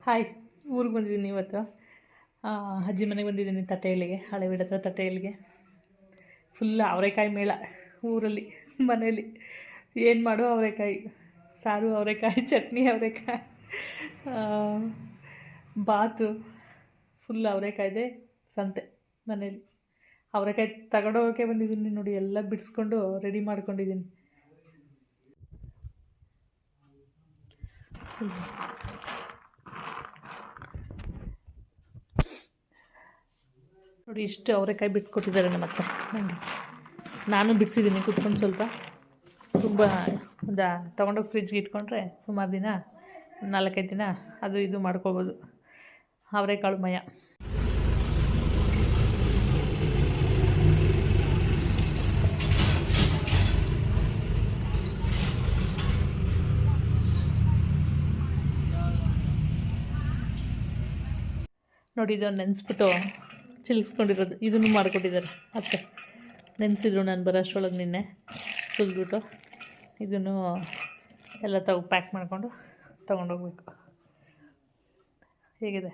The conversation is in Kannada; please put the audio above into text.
ಹಾಯ್, ಊರಿಗೆ ಬಂದಿದ್ದೀನಿ ಇವತ್ತು. ಅಜ್ಜಿ ಮನೆಗೆ ಬಂದಿದ್ದೀನಿ. ತಟ್ಟೆಯಲ್ಲಿಗೆ, ಹಳೆಬೀಡು ಹತ್ರ ತಟ್ಟೆಯಲ್ಲಿಗೆ ಫುಲ್ ಅವರೆಕಾಯಿ ಮೇಳ ಊರಲ್ಲಿ. ಮನೇಲಿ ಏನು ಮಾಡು ಅವರೆಕಾಯಿ ಸಾರು, ಅವರೆಕಾಯಿ ಚಟ್ನಿ, ಅವರೆಕಾಯಿ ಬಾತು, ಫುಲ್ ಅವರೆಕಾಯ್ದೆ ಸಂತೆ ಮನೇಲಿ. ಅವರೆಕಾಯಿ ತಗೊಂಡೋಗೋಕ್ಕೆ ಬಂದಿದ್ದೀನಿ ನೋಡಿ. ಎಲ್ಲ ಬಿಡಿಸ್ಕೊಂಡು ರೆಡಿ ಮಾಡ್ಕೊಂಡಿದ್ದೀನಿ. ನೋಡಿ, ಇಷ್ಟು ಅವರೆಕಾಯಿ ಬಿಡಿಸ್ಕೊಟ್ಟಿದ್ದಾರೆ ನಮ್ಮ ಅತ್ತೆ ನನಗೆ. ನಾನು ಬಿಡಿಸಿದ್ದೀನಿ ಕುತ್ಕೊಂಡು ಸ್ವಲ್ಪ. ತುಂಬ ತೊಗೊಂಡೋಗಿ ಫ್ರಿಜ್ಗೆ ಇಟ್ಕೊಂಡ್ರೆ ಸುಮಾರು ದಿನ, 4-5 ದಿನ ಅದು ಇದು ಮಾಡ್ಕೋಬೋದು. ಅವರೆಕಾಳು ಮಯ. ನೋಡಿ, ಇದನ್ನು ನೆನೆಸ್ಬಿಟ್ಟು ಚಿಲ್ಸ್ಕೊಂಡಿರೋದು. ಇದನ್ನು ಮಾಡಿಕೊಟ್ಟಿದ್ದಾರೆ ಅತ್ತೆ. ನೆನೆಸಿದ್ರು ನಾನು ಬರೋ ಅಷ್ಟರೊಳಗೆ ನಿನ್ನೆ ಸುಲಿದ್ಬಿಟ್ಟು. ಇದನ್ನು ಎಲ್ಲ ಪ್ಯಾಕ್ ಮಾಡಿಕೊಂಡು ತೊಗೊಂಡೋಗ್ಬೇಕು. ಹೇಗಿದೆ?